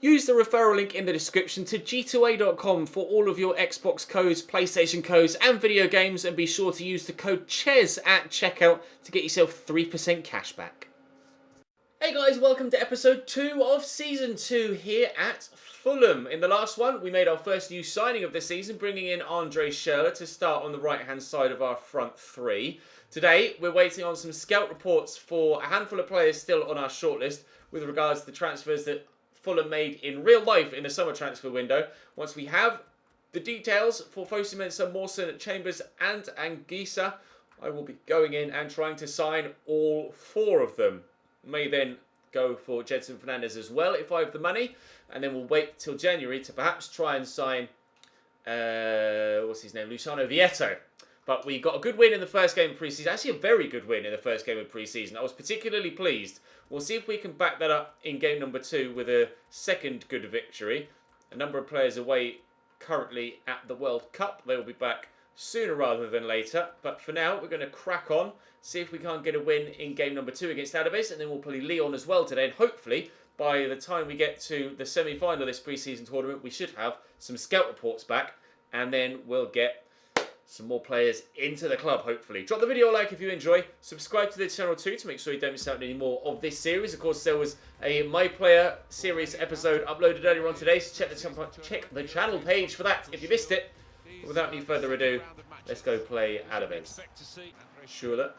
Use the referral link in the description to g2a.com for all of your Xbox codes, PlayStation codes and video games, and be sure to use the code CHES at checkout to get yourself 3% cash back. Hey guys, welcome to episode 2 of season 2 here at Fulham. In the last one, we made our first new signing of the season, bringing in Andre Schürrle to start on the right-hand side of our front three. Today, we're waiting on some scout reports for a handful of players still on our shortlist with regards to the transfers that Fulham made in real life in the summer transfer window. Once we have the details for Fosu-Mensah, Mawson, Chambers and Anguissa, I will be going in and trying to sign all 4 of them. May then go for Jedson Fernandez as well if I have the money, and then we'll wait till January to perhaps try and sign what's his name, Luciano Vietto. But we got a good win in the first game of pre-season, actually a very good win in the first game of pre-season. I was particularly pleased. We'll see if we can back that up in game number 2 with a second good victory. A number of players away currently at the World Cup. They will be back sooner rather than later. But for now, we're going to crack on, see if we can't get a win in game number 2 against Alavés, and then we'll play Lyon as well today. And hopefully, by the time we get to the semi-final of this pre-season tournament, we should have some scout reports back, and then we'll get some more players into the club, hopefully. Drop the video a like if you enjoy. Subscribe to the channel too to make sure you don't miss out on any more of this series. Of course, there was a My Player series episode uploaded earlier on today, so check the channel page for that if you missed it. But without any further ado, let's go play Alavés. Schürrle.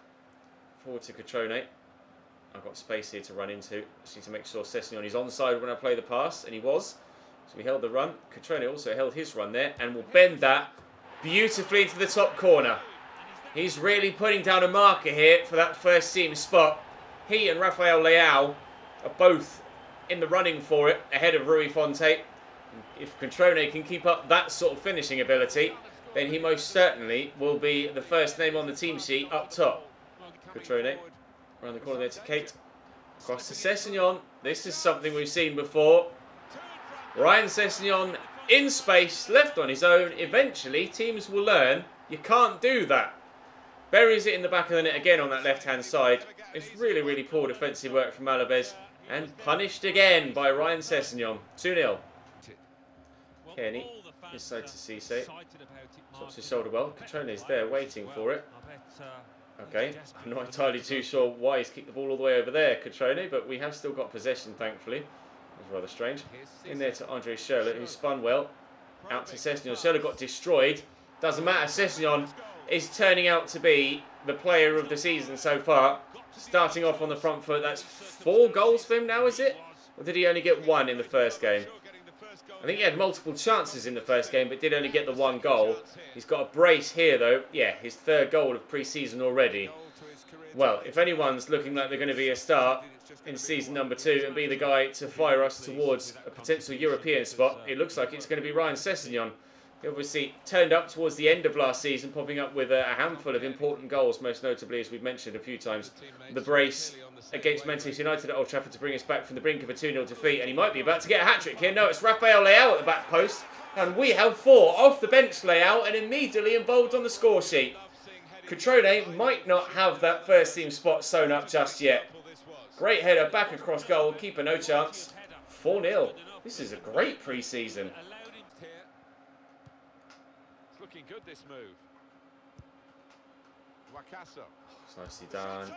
Forward to Cutrone. I've got space here to run into. Just need to make sure Sessegnon is onside when I play the pass, and he was. So we held the run. Cutrone also held his run there, and we'll bend that beautifully into the top corner. He's really putting down a marker here for that first team spot. He and Rafael Leao are both in the running for it ahead of Rui Fonte. If Cutrone can keep up that sort of finishing ability, then he most certainly will be the first name on the team sheet up top. Cutrone around the corner there to Kate. Across to Sessegnon. This is something we've seen before. Ryan Sessegnon in space, left on his own. Eventually, teams will learn you can't do that. Buries it in the back of the net again on that left-hand side. It's really, really poor defensive work from Alavés. And punished again by Ryan Sessegnon. 2-0. Kenny, this side to Cisse. Stops his shoulder well. Cutrone's there waiting for it. Okay, I'm not entirely too sure why he's kicked the ball all the way over there, Cutrone, but we have still got possession, thankfully. It was rather strange. In there to Andre Schürrle, who spun well. Out to Sessegnon. Schürrle got destroyed. Doesn't matter. Sessegnon is turning out to be the player of the season so far. Starting off on the front foot. That's 4 goals for him now, is it? Or did he only get 1 in the first game? I think he had multiple chances in the first game, but did only get the 1 goal. He's got a brace here, though. Yeah, his 3rd goal of pre-season already. Well, if anyone's looking like they're going to be a star in season number 2 and be the guy to fire us towards a potential European spot, it looks like it's going to be Ryan Sessegnon. He obviously turned up towards the end of last season, popping up with a handful of important goals, most notably, as we've mentioned a few times, the brace against Manchester United at Old Trafford to bring us back from the brink of a 2-0 defeat, and he might be about to get a hat-trick here. No, it's Rafael Leao at the back post, and we have 4 off the bench Leao and immediately involved on the score sheet. Cutrone might not have that first team spot sewn up just yet. Great header back across goal, keeper no chance. 4-0. This is a great pre-season. It's looking good, this move. Wakaso. It's nicely done.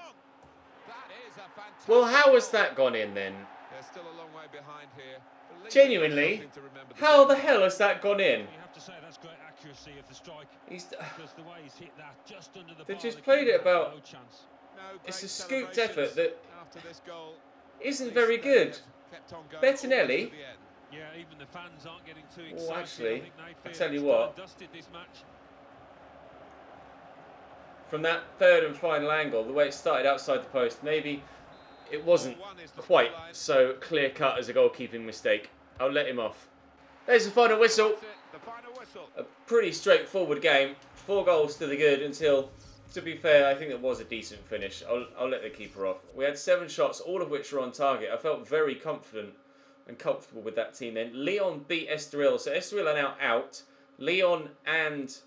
Well, how has that gone in then? They're still a long way behind here. Genuinely, how the hell has that gone in? You have to say that's great accuracy of the strike. Because the way he's hit that just under the They've bar, just played it about. no chance. It's a scooped effort that After this goal, isn't very good. Bettinelli. Yeah, even the fans aren't getting too Oh, excited. actually, think they I feel tell you it's what. done and dusted this match. From that 3rd and final angle, the way it started outside the post, maybe it wasn't quite so clear-cut as a goalkeeping mistake. I'll let him off. There's the final whistle. A pretty straightforward game. 4 goals to the good until, to be fair, I think it was a decent finish. I'll let the keeper off. We had 7 shots, all of which were on target. I felt very confident and comfortable with that team then. Lyon beat Estoril. So Estoril are now out. Lyon and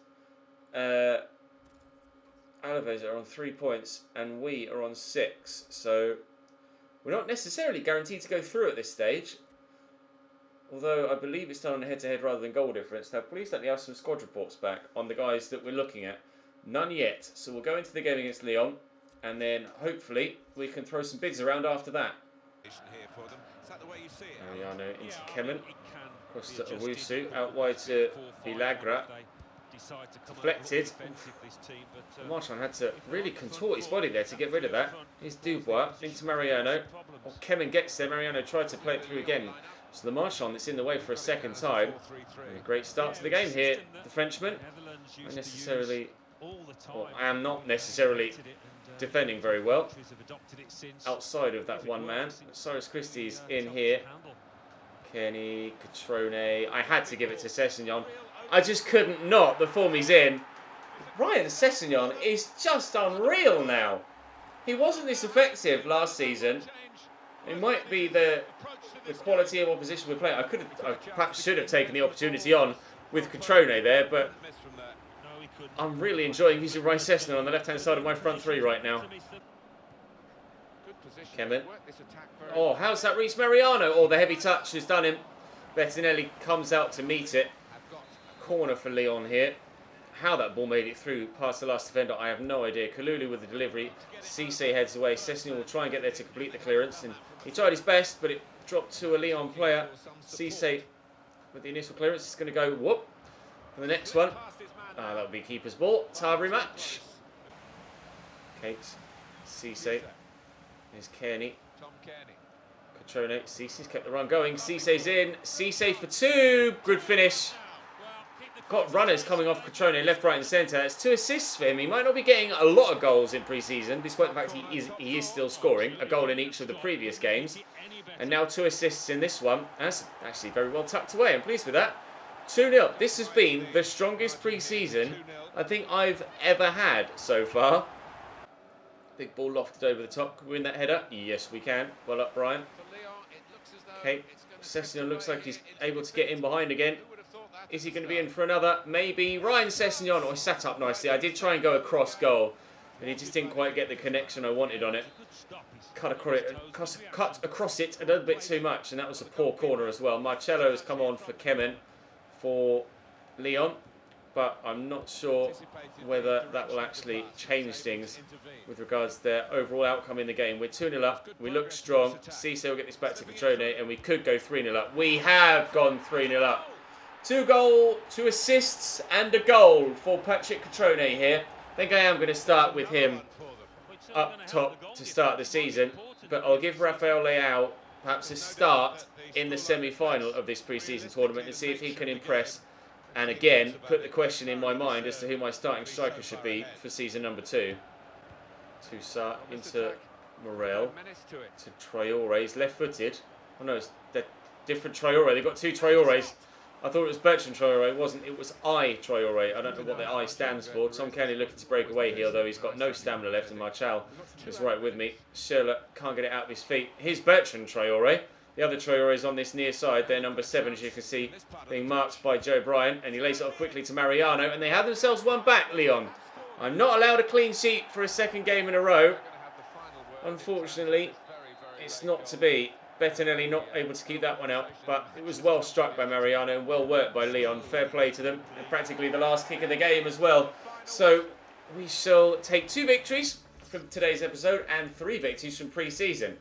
Alavés are on 3 points and we are on 6. So we're not necessarily guaranteed to go through at this stage. Although I believe it's done on head-to-head rather than goal difference. Now, please let me have some squad reports back on the guys that we're looking at. None yet. So we'll go into the game against Lyon, and then hopefully we can throw some bids around after that. Mariano into Kemen. Across to Owusu. Out wide to Villagra. Deflected. Marchand had to really contort his body there to get rid of that. Here's Dubois into Mariano. Oh, Kemen gets there. Mariano tried to play it through again. So the Marchand that's in the way for a second time. And a great start to the game here. The Frenchman. Not necessarily, well, I am not necessarily defending very well. Outside of that one man. Cyrus Christie's in here. Kenny, Catrone. I had to give it to Sessegnon. I just couldn't not. The form he's in. Ryan Sessegnon is just unreal now. He wasn't this effective last season. It might be the quality of opposition we're playing. I perhaps should have taken the opportunity on with Catrone there, but I'm really enjoying using Ryan Sessegnon on the left-hand side of my front three right now. Kemen. Oh, how's that reached Mariano? Oh, the heavy touch has done him. Bettinelli comes out to meet it. Corner for Lyon here. How that ball made it through past the last defender, I have no idea. Kalulu with the delivery. Cisse heads away. Sessegnon will try and get there to complete the clearance. And he tried his best, but it dropped to a Lyon player. Cisse with the initial clearance is going to go whoop for the next one. That will be keeper's ball. Tarbury match. Cates. Cisse. Here's Kearney. Catrone. Cisse's kept the run going. Cisse's in. Cisse for two. Good finish. Got runners coming off Catrone left, right and centre. It's 2 assists for him. He might not be getting a lot of goals in pre-season, despite the fact he is still scoring. A goal in each of the previous games. And now 2 assists in this one. That's actually very well tucked away. I'm pleased with that. 2-0. This has been the strongest pre-season I think I've ever had so far. Big ball lofted over the top. Can we win that header? Yes, we can. Well up, Brian. Okay. Sessegnon looks like he's able to get in behind again. Is he going to be in for another? Maybe. Ryan Sessegnon. Oh, he sat up nicely. I did try and go across goal, and he just didn't quite get the connection I wanted on it. Cut across it a little bit too much, and that was a poor corner as well. Marcello has come on for Kemen for Lyon, but I'm not sure whether that will actually change things with regards to their overall outcome in the game. We're 2-0 up. We look strong. Cisse will get this back to Catrone, and we could go 3-0 up. We have gone 3-0 up. 2 assists and a goal for Patrick Catrone here. I think I am going to start with him up top to start the season, but I'll give Rafael Leao perhaps a start in the semi-final of this pre-season tournament and see if he can impress, and again put the question in my mind as to who my starting striker should be for season number 2. Toussaint into Morel to Traore. He's left-footed. Oh no, it's the different Traore. They've got 2 Traores. I thought it was Bertrand Traore. It wasn't. It was Traore. I don't know what the I stands for. Tom Kenny looking to break away here, though he's got no stamina left, and Marchal is right with me. Schürrle can't get it out of his feet. Here's Bertrand Traore. The other Traore is on this near side. They're number 7, as you can see, being marked by Joe Bryan, and he lays it off quickly to Mariano, and they have themselves one back, Lyon. I'm not allowed a clean sheet for a second game in a row. Unfortunately, it's not to be. Bettinelli not able to keep that one out, but it was well struck by Mariano and well worked by Lyon. Fair play to them, and practically the last kick of the game as well. So we shall take 2 victories from today's episode and 3 victories from pre-season.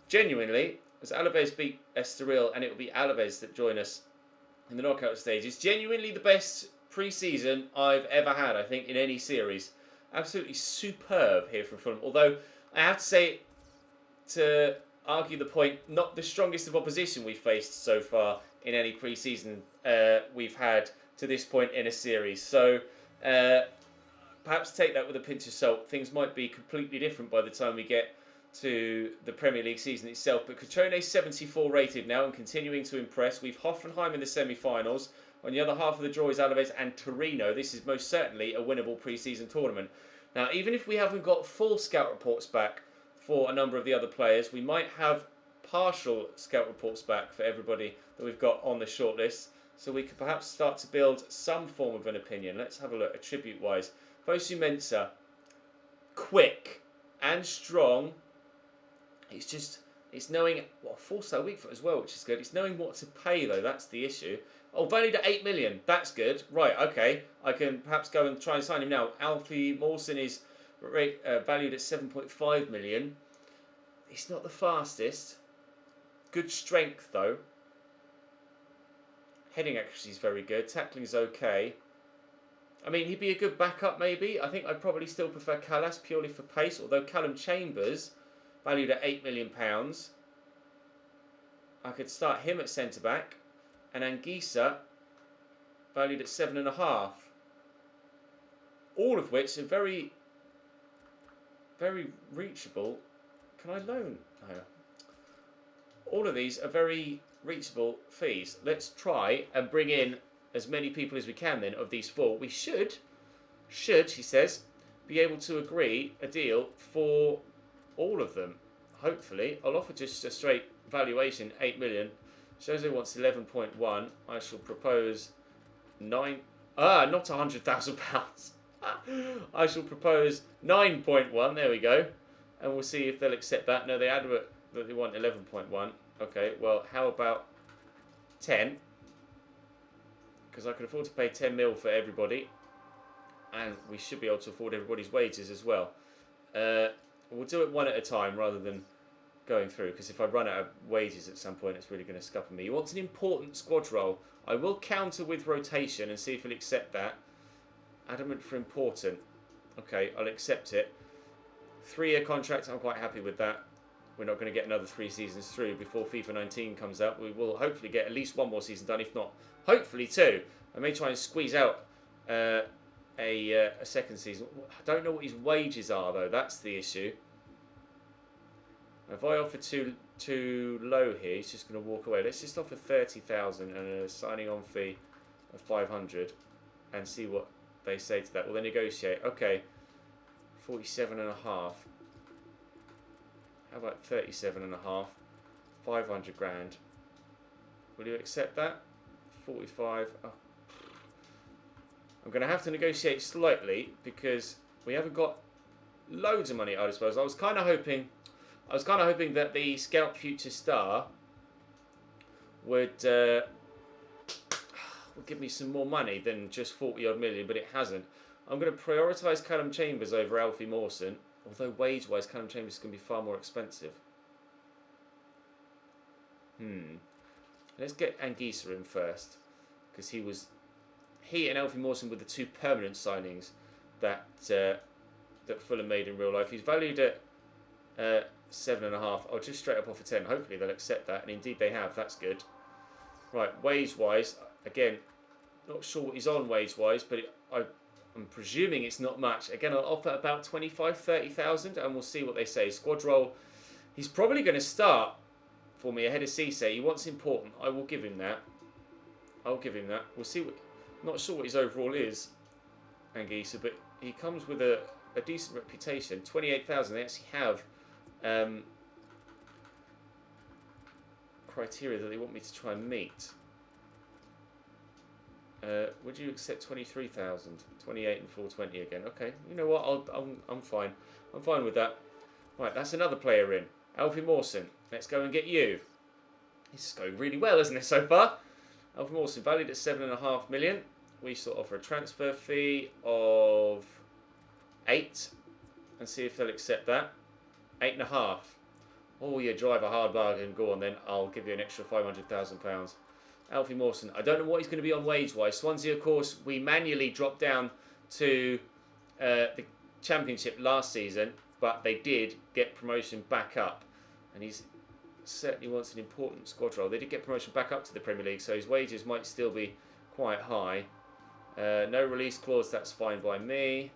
Genuinely, as Alavés beat Estoril, and it will be Alavés that join us in the knockout stages, genuinely the best pre-season I've ever had, I think, in any series. Absolutely superb here from Fulham. Although I have to say, to argue the point, not the strongest of opposition we've faced so far in any pre-season we've had to this point in a series. So perhaps take that with a pinch of salt. Things might be completely different by the time we get to the Premier League season itself. But Catrone's 74 rated now and continuing to impress. We've Hoffenheim in the semi-finals. On the other half of the draw is Alavés and Torino. This is most certainly a winnable pre-season tournament. Now, even if we haven't got full scout reports back for a number of the other players, we might have partial scout reports back for everybody that we've got on the shortlist, so we could perhaps start to build some form of an opinion. Let's have a look, attribute-wise. Fosu Mensah, quick and strong. It's It's knowing, well, 4-star weak foot as well, which is good. It's knowing what to pay, though. That's the issue. Oh, valued at 8 million. That's good. Right, okay. I can perhaps go and try and sign him now. Alfie Mawson is valued at 7.5 million. He's not the fastest. Good strength, though. Heading accuracy is very good. Tackling is okay. I mean, he'd be a good backup, maybe. I think I'd probably still prefer Callas purely for pace, although Callum Chambers, valued at £8 million, I could start him at centre-back, and Anguissa, valued at 7.5. All of which are very, very reachable. Can I loan? No. All of these are very reachable fees. Let's try and bring in as many people as we can then of these 4. We should, he says, be able to agree a deal for all of them. Hopefully. I'll offer just a straight valuation, 8 million. Jose wants 11.1. I shall propose 9... not £100,000. I shall propose 9.1. There we go. And we'll see if they'll accept that. No, they advert that they want 11.1. Okay, well, how about 10? Because I can afford to pay 10 mil for everybody. And we should be able to afford everybody's wages as well. We'll do it one at a time rather than going through. Because if I run out of wages at some point, it's really going to scupper me. He wants an important squad role. I will counter with rotation and see if he'll accept that. Adamant for important. Okay, I'll accept it. 3-year contract, I'm quite happy with that. We're not going to get another 3 seasons through before FIFA 19 comes out. We will hopefully get at least 1 more season done, if not, hopefully 2. I may try and squeeze out a second season. I don't know what his wages are, though. That's the issue. If I offer too low here, he's just going to walk away. Let's just offer 30,000 and a signing on fee of 500 and see what they say to that. Well, they negotiate. Okay, 47.5. How about 37.5? 500 grand. Will you accept that? 45. Oh. I'm going to have to negotiate slightly because we haven't got loads of money at our disposal. I was kind of hoping that the Scout Future Star would give me some more money than just 40 odd million, but it hasn't. I'm going to prioritise Callum Chambers over Alfie Mawson, although wage-wise Callum Chambers is going to be far more expensive. Let's get Anguissa in first, because he and Alfie Mawson were the 2 permanent signings that Fulham made in real life. He's valued at 7.5. I'll just straight up offer 10. Hopefully they'll accept that, and indeed they have. That's good. Right, wage-wise, again, not sure what he's on wage-wise, but I'm presuming it's not much. Again, I'll offer about 25,000-30,000, and we'll see what they say. Squad role, he's probably going to start for me ahead of Cisse. He wants important. I will give him that. We'll see. Not sure what his overall is, Anguissa, but he comes with a decent reputation. 28,000. They actually have criteria that they want me to try and meet. Would you accept 23,000? 28 and 420 again. Okay, you know what? I'm fine. I'm fine with that. Right, that's another player in. Alfie Mawson. Let's go and get you. This is going really well, isn't it, so far? Alfie Mawson, valued at 7.5 million. We sort of offer a transfer fee of 8 and see if they'll accept that. 8.5. Oh, you drive a hard bargain. Go on then. I'll give you an extra £500,000. Alfie Mawson. I don't know what he's going to be on wage-wise. Swansea, of course, we manually dropped down to the Championship last season, but they did get promotion back up. And he's certainly wants an important squad role. They did get promotion back up to the Premier League, so his wages might still be quite high. No release clause, that's fine by me.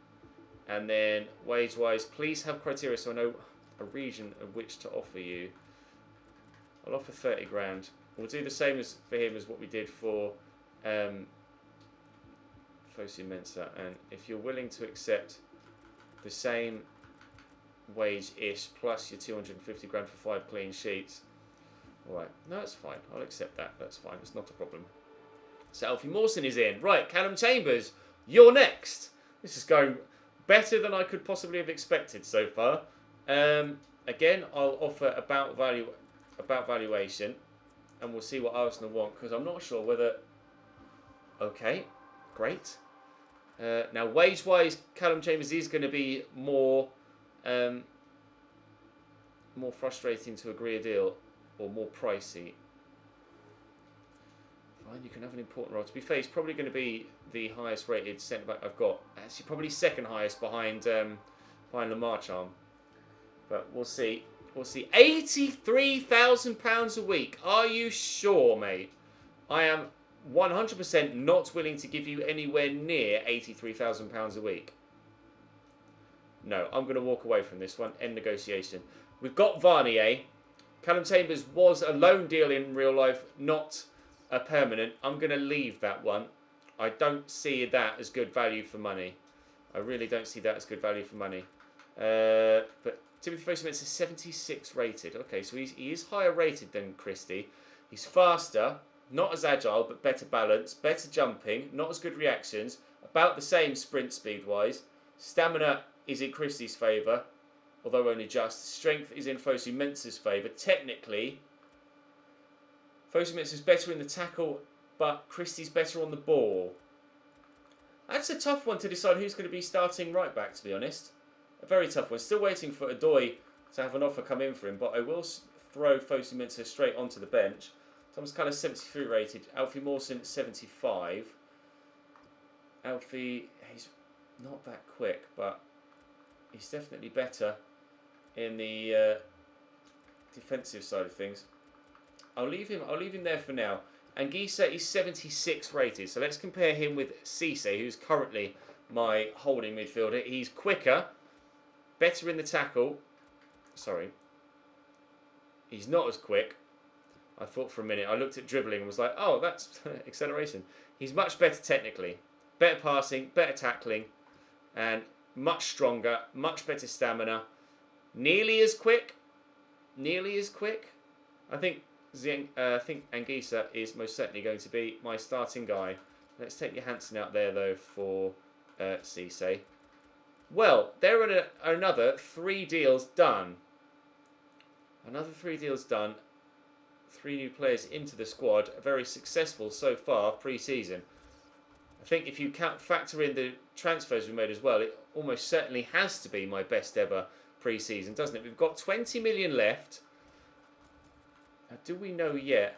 And then wage-wise, please have criteria so I know a region of which to offer you. I'll offer 30 grand. We'll do the same as for him as what we did for Fosu Mensah. And if you're willing to accept the same wage-ish plus your 250 grand for 5 clean sheets, alright, no, that's fine. I'll accept that. That's fine. It's not a problem. So Alfie Mawson is in. Right, Callum Chambers, you're next. This is going better than I could possibly have expected so far. Again, I'll offer about value about valuation, and we'll see what Arsenal want, because I'm not sure whether... Okay, great. Now, wage-wise, Callum Chambers is going to be more frustrating to agree a deal, or more pricey. Fine, you can have an important role. To be fair, he's probably going to be the highest rated centre back I've got. Actually, probably second highest behind Lamar Charm. But we'll see. We'll see. £83,000 a week. Are you sure, mate? I am 100% not willing to give you anywhere near £83,000 a week. No, I'm going to walk away from this one. End negotiation. We've got Varnier. Callum Chambers was a loan deal in real life, not a permanent. I'm going to leave that one. I don't see that as good value for money. I really don't see that as good value for money. But Timothy Fosu-Mensah is 76 rated. Okay, so he is higher rated than Christie. He's faster, not as agile, but better balance, better jumping, not as good reactions, about the same sprint speed-wise. Stamina is in Christie's favour, although only just. Strength is in Fosu-Mensah's favour. Technically, Fosu-Mensah is better in the tackle, but Christie's better on the ball. That's a tough one to decide who's going to be starting right back, to be honest. A very tough one. Still waiting for Odoi to have an offer come in for him, but I will throw Fosu-Mensah straight onto the bench. Thomas Culler 73 rated. Alfie Mawson 75. Alfie, he's not that quick, but he's definitely better in the defensive side of things. I'll leave him there for now. Anguissa is 76 rated, so let's compare him with Cisse, who's currently my holding midfielder. He's quicker, better in the tackle. Sorry. He's not as quick. I thought for a minute. I looked at dribbling and was like, oh, that's acceleration. He's much better technically. Better passing, better tackling, and much stronger, much better stamina. Nearly as quick. Nearly as quick. I think Anguissa is most certainly going to be my starting guy. Let's take Johansson out there, though, for Cisse. Well, there are another 3 deals done. Another 3 deals done. 3 new players into the squad. Very successful so far pre-season. I think if you factor in the transfers we made as well, it almost certainly has to be my best ever pre-season, doesn't it? We've got 20 million left. Now, do we know yet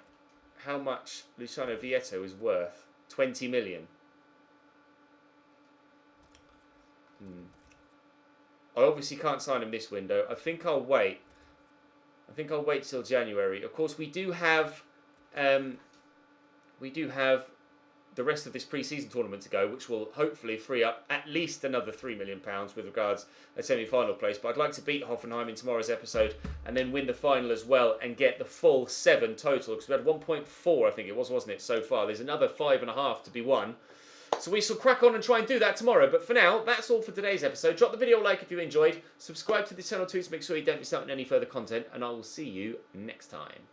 how much Luciano Vietto is worth? 20 million. I obviously can't sign him this window. I think I'll wait. I think I'll wait till January. Of course, we do have the rest of this pre-season tournament to go, which will hopefully free up at least another £3 million with regards a semi-final place. But I'd like to beat Hoffenheim in tomorrow's episode and then win the final as well and get the full 7 total, because we had 1.4, I think it was, wasn't it, so far. There's another 5.5 to be won. So we shall crack on and try and do that tomorrow. But for now, that's all for today's episode. Drop the video a like if you enjoyed. Subscribe to the channel too to make sure you don't miss out on any further content. And I will see you next time.